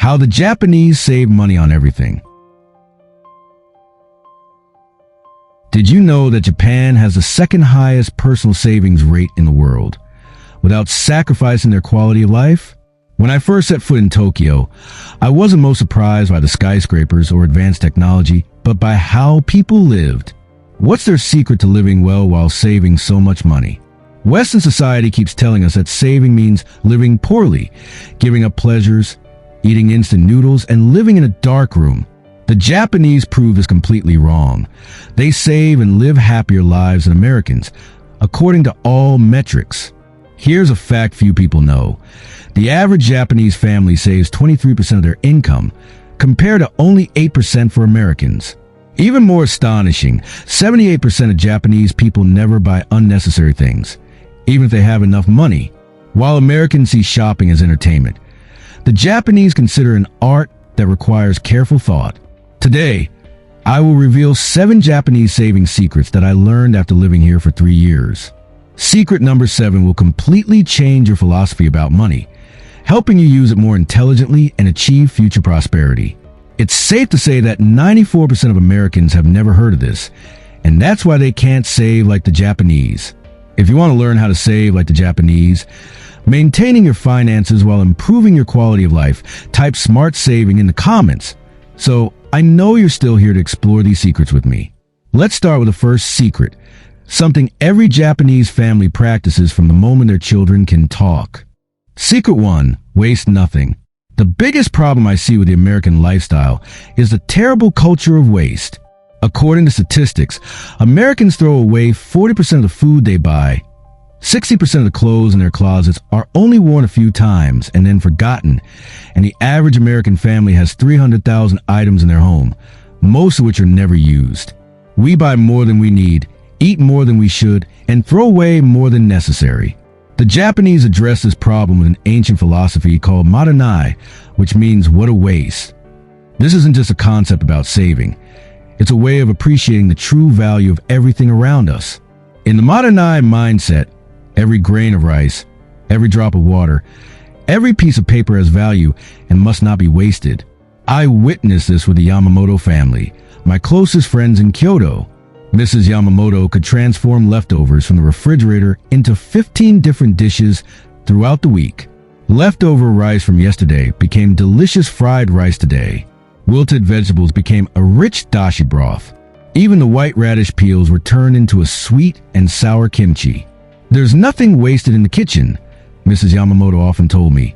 How the Japanese save money on everything. Did you know that Japan has the second highest personal savings rate in the world, without sacrificing their quality of life? When I first set foot in Tokyo, I wasn't most surprised by the skyscrapers or advanced technology, but by how people lived. What's their secret to living well while saving so much money? Western society keeps telling us that saving means living poorly, giving up pleasures, eating instant noodles, and living in a dark room. The Japanese prove this completely wrong. They save and live happier lives than Americans, according to all metrics. Here's a fact few people know. The average Japanese family saves 23% of their income, compared to only 8% for Americans. Even more astonishing, 78% of Japanese people never buy unnecessary things, even if they have enough money. While Americans see shopping as entertainment, the Japanese consider an art that requires careful thought. Today, I will reveal 7 Japanese saving secrets that I learned after living here for 3 years. Secret number 7 will completely change your philosophy about money, helping you use it more intelligently and achieve future prosperity. It's safe to say that 94% of Americans have never heard of this, and that's why they can't save like the Japanese. If you want to learn how to save like the Japanese, maintaining your finances while improving your quality of life, type smart saving in the comments. So I know you're still here to explore these secrets with me. Let's start with the first secret, something every Japanese family practices from the moment their children can talk. Secret 1, waste nothing. The biggest problem I see with the American lifestyle is the terrible culture of waste. According to statistics, Americans throw away 40% of the food they buy. 60% of the clothes in their closets are only worn a few times and then forgotten, and the average American family has 300,000 items in their home, most of which are never used. We buy more than we need, eat more than we should, and throw away more than necessary. The Japanese address this problem with an ancient philosophy called maranai, which means what a waste. This isn't just a concept about saving. It's a way of appreciating the true value of everything around us. In the maranai mindset, every grain of rice, every drop of water, every piece of paper has value and must not be wasted. I witnessed this with the Yamamoto family, my closest friends in Kyoto. Mrs. Yamamoto could transform leftovers from the refrigerator into 15 different dishes throughout the week. Leftover rice from yesterday became delicious fried rice today. Wilted vegetables became a rich dashi broth. Even the white radish peels were turned into a sweet and sour kimchi. There's nothing wasted in the kitchen, Mrs. Yamamoto often told me.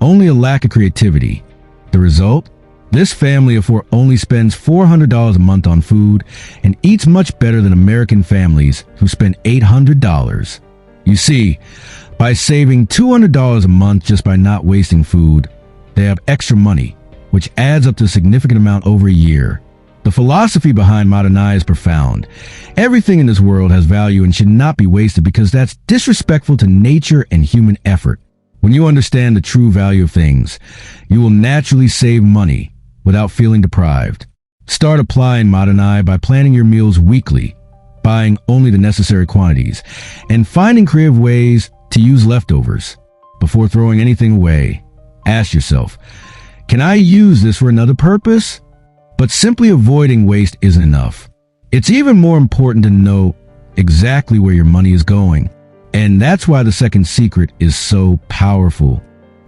Only a lack of creativity. The result? This family of 4 only spends $400 a month on food and eats much better than American families who spend $800. You see, by saving $200 a month just by not wasting food, they have extra money, which adds up to a significant amount over a year. The philosophy behind maranai is profound. Everything in this world has value and should not be wasted because that's disrespectful to nature and human effort. When you understand the true value of things, you will naturally save money without feeling deprived. Start applying maranai by planning your meals weekly, buying only the necessary quantities, and finding creative ways to use leftovers. Before throwing anything away, ask yourself, can I use this for another purpose? But simply avoiding waste isn't enough. It's even more important to know exactly where your money is going. And that's why the second secret is so powerful.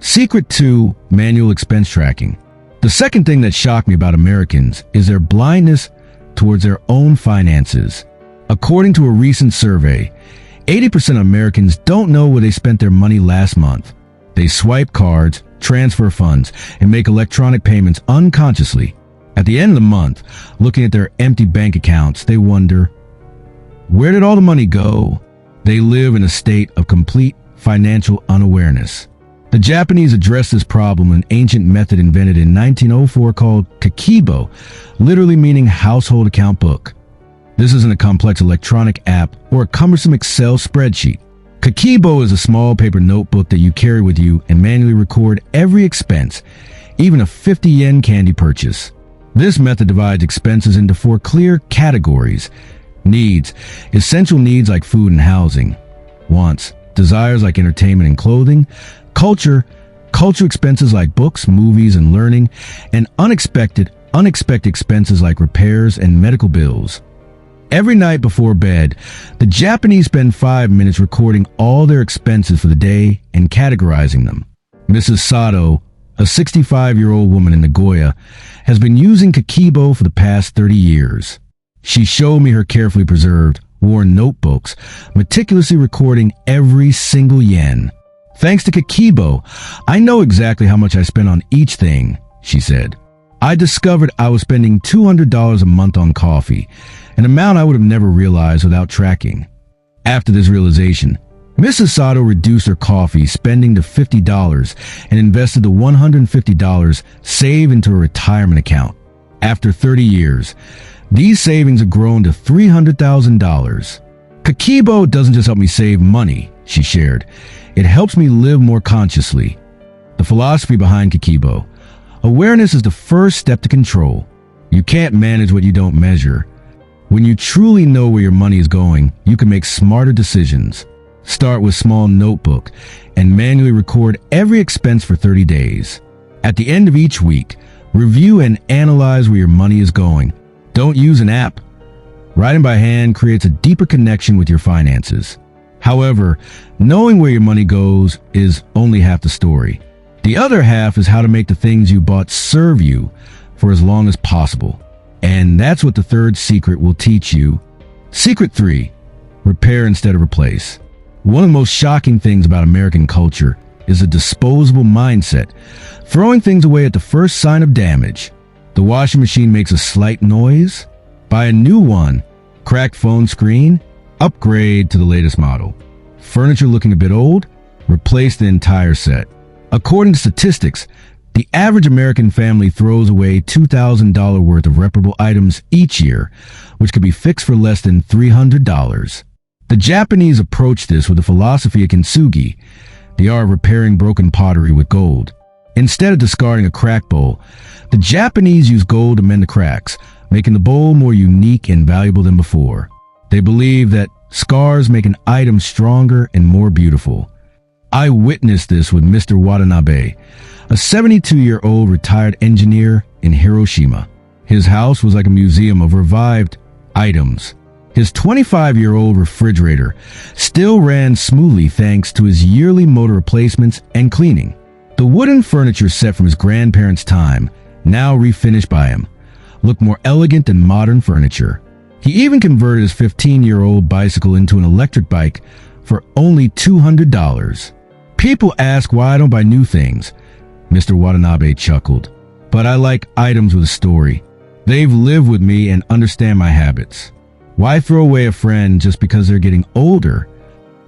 Secret 2, manual expense tracking. The second thing that shocked me about Americans is their blindness towards their own finances. According to a recent survey, 80% of Americans don't know where they spent their money last month. They swipe cards, transfer funds, and make electronic payments unconsciously. At the end of the month, looking at their empty bank accounts, they wonder, where did all the money go? They live in a state of complete financial unawareness. The Japanese addressed this problem with an ancient method invented in 1904 called Kakeibo, literally meaning household account book. This isn't a complex electronic app or a cumbersome Excel spreadsheet. Kakeibo is a small paper notebook that you carry with you and manually record every expense, even a 50 yen candy purchase. This method divides expenses into 4 clear categories. Needs, essential needs like food and housing. Wants, desires like entertainment and clothing. Culture, cultural expenses like books, movies, and learning, and unexpected expenses like repairs and medical bills. Every night before bed, the Japanese spend 5 minutes recording all their expenses for the day and categorizing them. Mrs. Sato, a 65-year-old woman in Nagoya, has been using Kakebo for the past 30 years. She showed me her carefully preserved, worn notebooks, meticulously recording every single yen. Thanks to Kakebo, I know exactly how much I spend on each thing, she said. I discovered I was spending $200 a month on coffee, an amount I would have never realized without tracking. After this realization, Mrs. Sato reduced her coffee spending to $50 and invested the $150 saved into a retirement account. After 30 years, these savings have grown to $300,000. Kakebo doesn't just help me save money, she shared. It helps me live more consciously. The philosophy behind Kakebo: awareness is the first step to control. You can't manage what you don't measure. When you truly know where your money is going, you can make smarter decisions. Start with a small notebook and manually record every expense for 30 days. At the end of each week, review and analyze where your money is going. Don't use an app. Writing by hand creates a deeper connection with your finances. However, knowing where your money goes is only half the story. The other half is how to make the things you bought serve you for as long as possible. And that's what the third secret will teach you. Secret 3. Repair instead of replace. One of the most shocking things about American culture is a disposable mindset, throwing things away at the first sign of damage. The washing machine makes a slight noise. Buy a new one. Cracked phone screen. Upgrade to the latest model. Furniture looking a bit old. Replace the entire set. According to statistics, the average American family throws away $2,000 worth of reparable items each year, which could be fixed for less than $300. The Japanese approach this with the philosophy of kintsugi, the art of repairing broken pottery with gold. Instead of discarding a cracked bowl, the Japanese use gold to mend the cracks, making the bowl more unique and valuable than before. They believe that scars make an item stronger and more beautiful. I witnessed this with Mr. Watanabe, a 72-year-old retired engineer in Hiroshima. His house was like a museum of revived items. His 25-year-old refrigerator still ran smoothly thanks to his yearly motor replacements and cleaning. The wooden furniture set from his grandparents' time, now refinished by him, looked more elegant than modern furniture. He even converted his 15-year-old bicycle into an electric bike for only $200. People ask why I don't buy new things. Mr. Watanabe chuckled. But I like items with a story. They've lived with me and understand my habits. Why throw away a friend just because they're getting older?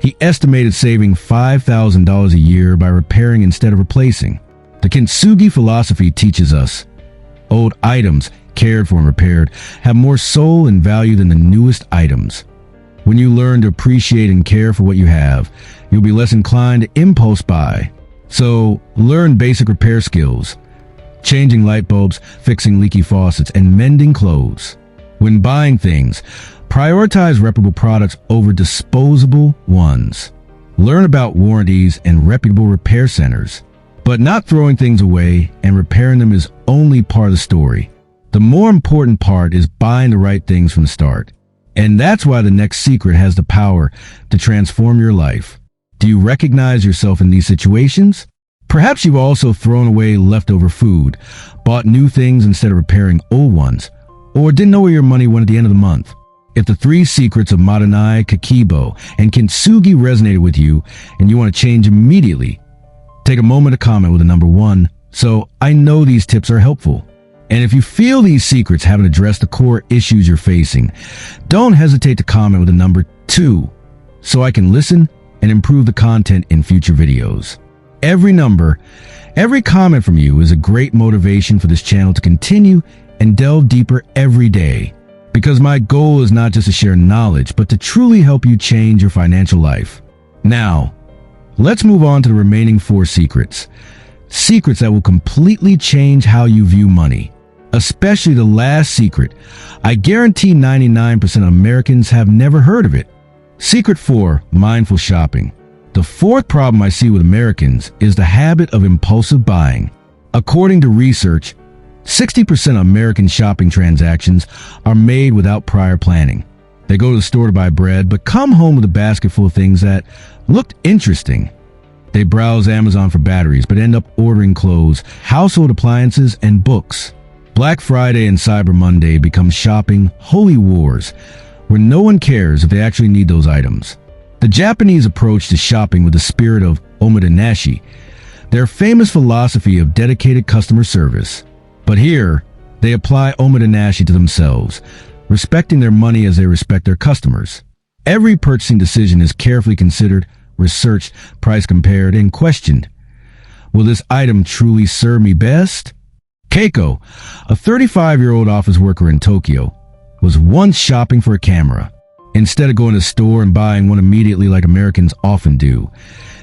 He estimated saving $5,000 a year by repairing instead of replacing. The kintsugi philosophy teaches us old items, cared for and repaired, have more soul and value than the newest items. When you learn to appreciate and care for what you have, you'll be less inclined to impulse buy. So, learn basic repair skills, changing light bulbs, fixing leaky faucets, and mending clothes. When buying things, prioritize reputable products over disposable ones. Learn about warranties and reputable repair centers. But not throwing things away and repairing them is only part of the story. The more important part is buying the right things from the start. And that's why the next secret has the power to transform your life. Do you recognize yourself in these situations? Perhaps you've also thrown away leftover food, bought new things instead of repairing old ones, or didn't know where your money went at the end of the month. If the 3 secrets of Madanai, Kakebo, and Kintsugi resonated with you and you want to change immediately, take a moment to comment with the number 1 so I know these tips are helpful. And if you feel these secrets haven't addressed the core issues you're facing, don't hesitate to comment with the number 2 so I can listen and improve the content in future videos. Every number, every comment from you is a great motivation for this channel to continue and delve deeper every day. Because my goal is not just to share knowledge, but to truly help you change your financial life. Now, let's move on to the remaining 4 secrets. Secrets that will completely change how you view money. Especially the last secret. I guarantee 99% of Americans have never heard of it. Secret 4, mindful shopping. The fourth problem I see with Americans is the habit of impulsive buying. According to research, 60% of American shopping transactions are made without prior planning. They go to the store to buy bread, but come home with a basket full of things that looked interesting. They browse Amazon for batteries, but end up ordering clothes, household appliances, and books. Black Friday and Cyber Monday become shopping holy wars, where no one cares if they actually need those items. The Japanese approach to shopping with the spirit of omotenashi, their famous philosophy of dedicated customer service. But here, they apply omotenashi to themselves, respecting their money as they respect their customers. Every purchasing decision is carefully considered, researched, price compared, and questioned. Will this item truly serve me best? Keiko, a 35-year-old office worker in Tokyo, was once shopping for a camera. Instead of going to the store and buying one immediately like Americans often do,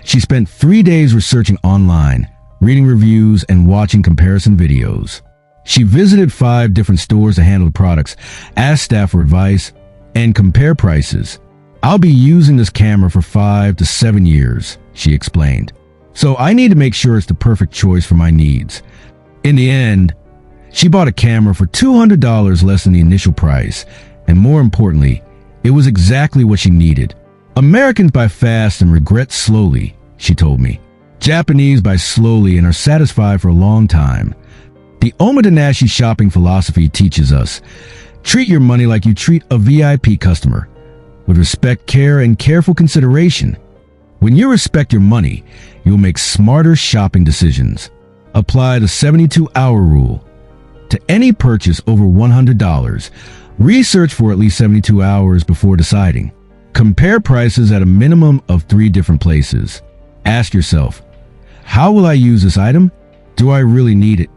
she spent 3 days researching online, reading reviews, and watching comparison videos. She visited 5 different stores to handle the products, asked staff for advice, and compare prices. I'll be using this camera for 5 to 7 years, she explained. So I need to make sure it's the perfect choice for my needs. In the end, she bought a camera for $200 less than the initial price, and more importantly, it was exactly what she needed. Americans buy fast and regret slowly, she told me. Japanese buy slowly and are satisfied for a long time. The omotenashi shopping philosophy teaches us, treat your money like you treat a VIP customer, with respect, care, and careful consideration. When you respect your money, you'll make smarter shopping decisions. Apply the 72-hour rule. To any purchase over $100, research for at least 72 hours before deciding. Compare prices at a minimum of 3 different places. Ask yourself, how will I use this item? Do I really need it?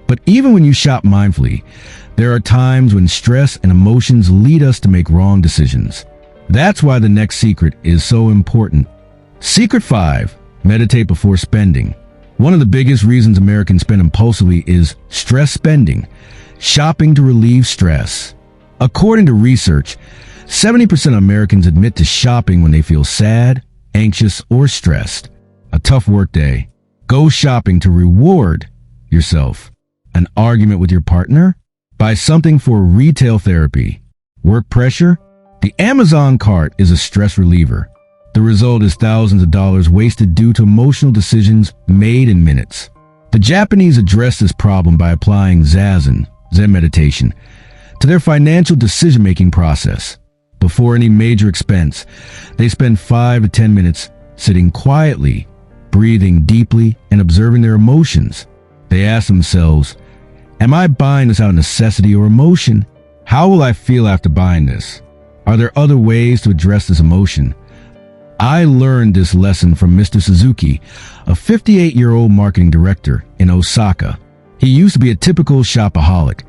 But even when you shop mindfully, there are times when stress and emotions lead us to make wrong decisions. That's why the next secret is so important. Secret 5, meditate before spending. One of the biggest reasons Americans spend impulsively is stress spending, shopping to relieve stress. According to research, 70% of Americans admit to shopping when they feel sad, anxious, or stressed. A tough workday. Go shopping to reward yourself. An argument with your partner? Buy something for retail therapy. Work pressure? The Amazon cart is a stress reliever. The result is thousands of dollars wasted due to emotional decisions made in minutes. The Japanese address this problem by applying Zazen, Zen meditation, to their financial decision-making process. Before any major expense, they spend 5 to 10 minutes sitting quietly, breathing deeply, and observing their emotions. They ask themselves, am I buying this out of necessity or emotion? How will I feel after buying this? Are there other ways to address this emotion? I learned this lesson from Mr. Suzuki, a 58-year-old marketing director in Osaka. He used to be a typical shopaholic,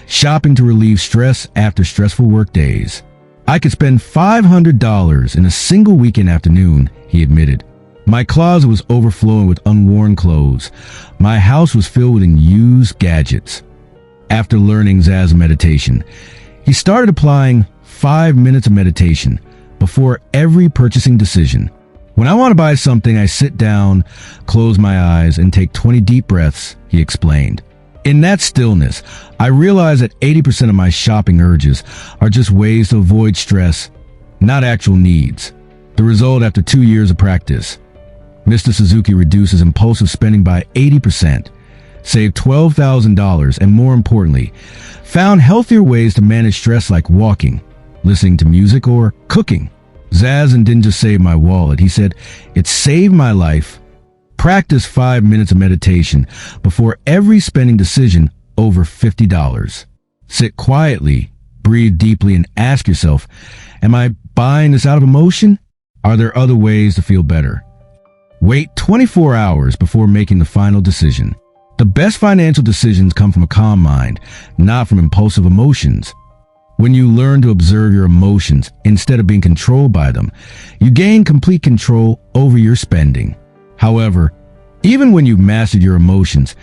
shopping to relieve stress after stressful work days. I could spend $500 in a single weekend afternoon, he admitted. My closet was overflowing with unworn clothes. My house was filled with used gadgets. After learning Zazen meditation, he started applying 5 minutes of meditation before every purchasing decision. When I want to buy something, I sit down, close my eyes, and take 20 deep breaths, he explained. In that stillness, I realized that 80% of my shopping urges are just ways to avoid stress, not actual needs. The result after 2 years of practice, Mr. Suzuki reduced his impulsive spending by 80%, saved $12,000, and more importantly, found healthier ways to manage stress like walking, listening to music, or cooking. Zazen didn't just save my wallet, he said, it saved my life. Practice 5 minutes of meditation before every spending decision over $50. Sit quietly, breathe deeply, and ask yourself, am I buying this out of emotion? Are there other ways to feel better? Wait 24 hours before making the final decision. The best financial decisions come from a calm mind, not from impulsive emotions. When you learn to observe your emotions instead of being controlled by them, you gain complete control over your spending. However, even when you've mastered your emotions,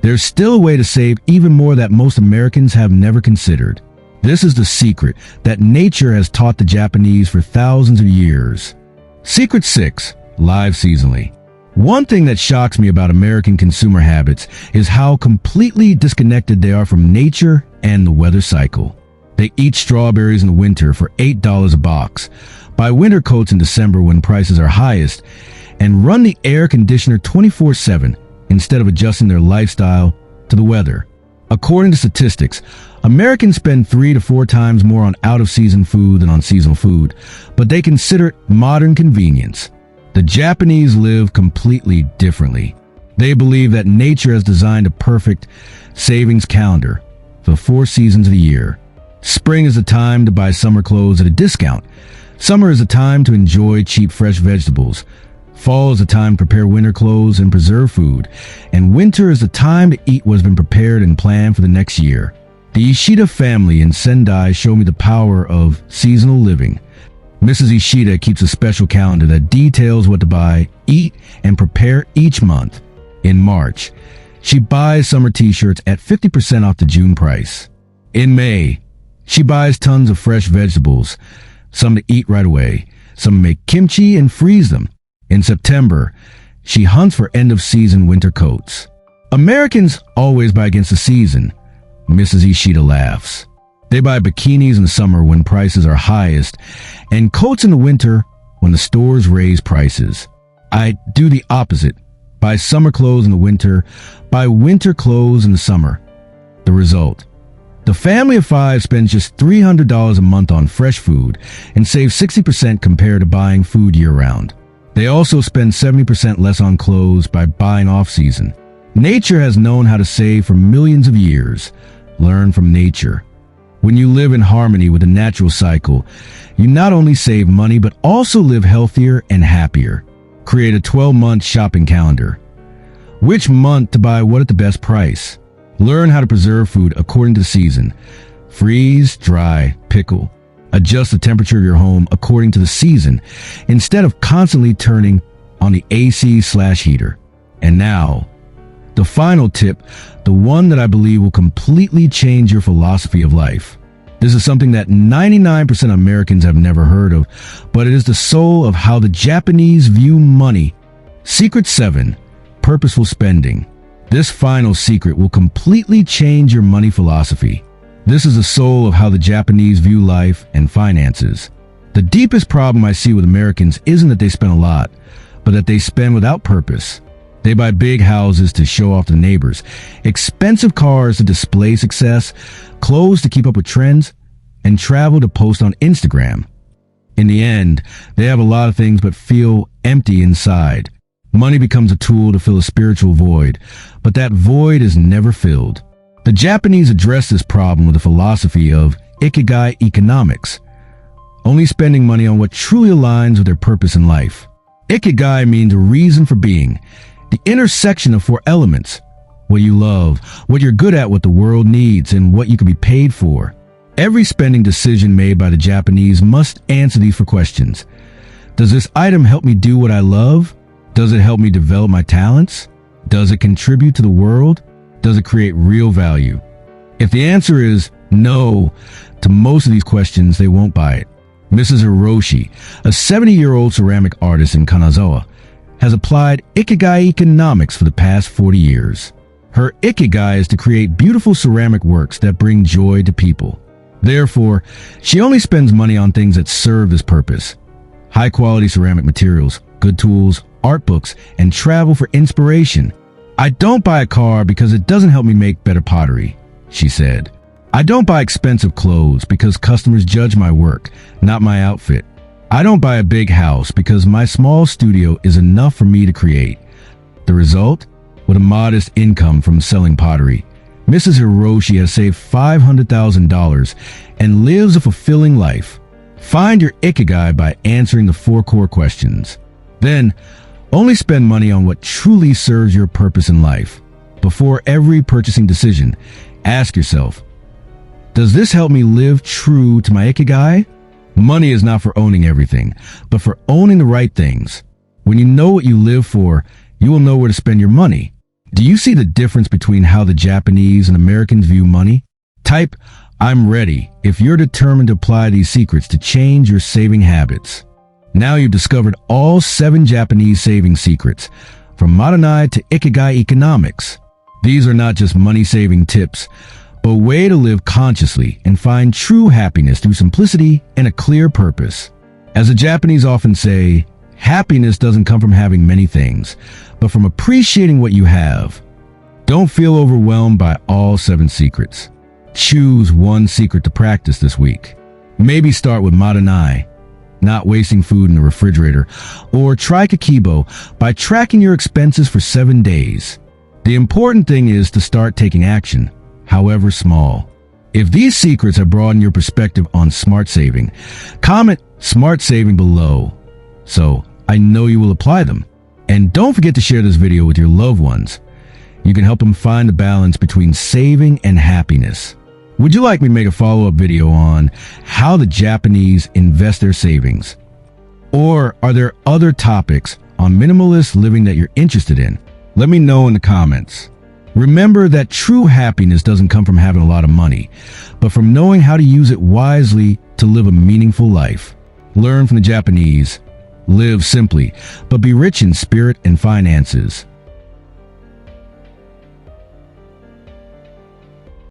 there's still a way to save even more that most Americans have never considered. This is the secret that nature has taught the Japanese for thousands of years. Secret 6. live seasonally. One thing that shocks me about American consumer habits is how completely disconnected they are from nature and the weather cycle. They eat strawberries in the winter for $8 a box, buy winter coats in December when prices are highest, and run the air conditioner 24/7 instead of adjusting their lifestyle to the weather. According to statistics, Americans spend 3 to 4 times more on out-of-season food than on seasonal food, but they consider it modern convenience. The Japanese live completely differently. They believe that nature has designed a perfect savings calendar for the 4 seasons of the year. Spring is the time to buy summer clothes at a discount. Summer is the time to enjoy cheap fresh vegetables. Fall is the time to prepare winter clothes and preserve food. And winter is the time to eat what has been prepared and planned for the next year. The Ishida family in Sendai show me the power of seasonal living. Mrs. Ishida keeps a special calendar that details what to buy, eat, and prepare each month. In March, she buys summer t-shirts at 50% off the June price. In May, she buys tons of fresh vegetables, some to eat right away, some to make kimchi and freeze them. In September, she hunts for end-of-season winter coats. Americans always buy against the season, Mrs. Ishida laughs. They buy bikinis in the summer when prices are highest, and coats in the winter when the stores raise prices. I do the opposite. Buy summer clothes in the winter, buy winter clothes in the summer. The result: the family of 5 spends just $300 a month on fresh food and saves 60% compared to buying food year-round. They also spend 70% less on clothes by buying off-season. Nature has known how to save for millions of years. Learn from nature. When you live in harmony with the natural cycle, you not only save money but also live healthier and happier. Create a 12-month shopping calendar. Which month to buy what at the best price. Learn how to preserve food according to the season. Freeze, dry, pickle. Adjust the temperature of your home according to the season instead of constantly turning on the AC/heater. And now, the final tip, the one that I believe will completely change your philosophy of life. This is something that 99% of Americans have never heard of, but it is the soul of how the Japanese view money. Secret 7, purposeful spending. This final secret will completely change your money philosophy. This is the soul of how the Japanese view life and finances. The deepest problem I see with Americans isn't that they spend a lot, but that they spend without purpose. They buy big houses to show off to neighbors, expensive cars to display success, clothes to keep up with trends, and travel to post on Instagram. In the end, they have a lot of things but feel empty inside. Money becomes a tool to fill a spiritual void, but that void is never filled. The Japanese address this problem with a philosophy of ikigai economics, only spending money on what truly aligns with their purpose in life. Ikigai means a reason for being, the intersection of 4 elements: what you love, what you're good at, what the world needs, and what you can be paid for. Every spending decision made by the Japanese must answer these 4 questions. Does this item help me do what I love? Does it help me develop my talents? Does it contribute to the world? Does it create real value? If the answer is no to most of these questions, they won't buy it. Mrs. Hiroshi, a 70-year-old ceramic artist in Kanazawa, has applied ikigai economics for the past 40 years. Her ikigai is to create beautiful ceramic works that bring joy to people. Therefore, she only spends money on things that serve this purpose: high-quality ceramic materials, good tools, art books, and travel for inspiration. I don't buy a car because it doesn't help me make better pottery, she said. I don't buy expensive clothes because customers judge my work, not my outfit. I don't buy a big house because my small studio is enough for me to create. The result? With a modest income from selling pottery, Mrs. Hiroshi has saved $500,000 and lives a fulfilling life. Find your ikigai by answering the 4 core questions. Then, only spend money on what truly serves your purpose in life. Before every purchasing decision, ask yourself, does this help me live true to my ikigai? Money is not for owning everything, but for owning the right things. When you know what you live for, you will know where to spend your money. Do you see the difference between how the Japanese and Americans view money? Type, "I'm ready" if you're determined to apply these secrets to change your saving habits. Now you've discovered all 7 Japanese saving secrets, from Madanai to Ikigai economics. These are not just money-saving tips, but a way to live consciously and find true happiness through simplicity and a clear purpose. As the Japanese often say, happiness doesn't come from having many things, but from appreciating what you have. Don't feel overwhelmed by all 7 secrets. Choose one secret to practice this week. Maybe start with Madanai, not wasting food in the refrigerator, or try Kikibo by tracking your expenses for 7 days. The important thing is to start taking action, however small. If these secrets have broadened your perspective on smart saving, comment smart saving below, so I know you will apply them. And don't forget to share this video with your loved ones. You can help them find the balance between saving and happiness. Would you like me to make a follow-up video on how the Japanese invest their savings? Or are there other topics on minimalist living that you're interested in? Let me know in the comments. Remember that true happiness doesn't come from having a lot of money, but from knowing how to use it wisely to live a meaningful life. Learn from the Japanese. Live simply, but be rich in spirit and finances.